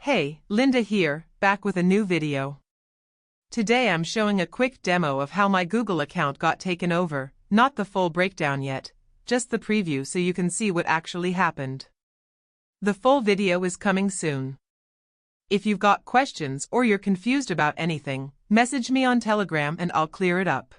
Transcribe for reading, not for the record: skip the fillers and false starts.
Hey, Linda here, back with a new video. Today I'm showing a quick demo of how my Google account got taken over, not the full breakdown yet, just the preview so you can see what actually happened. The full video is coming soon. If you've got questions or you're confused about anything, message me on Telegram and I'll clear it up.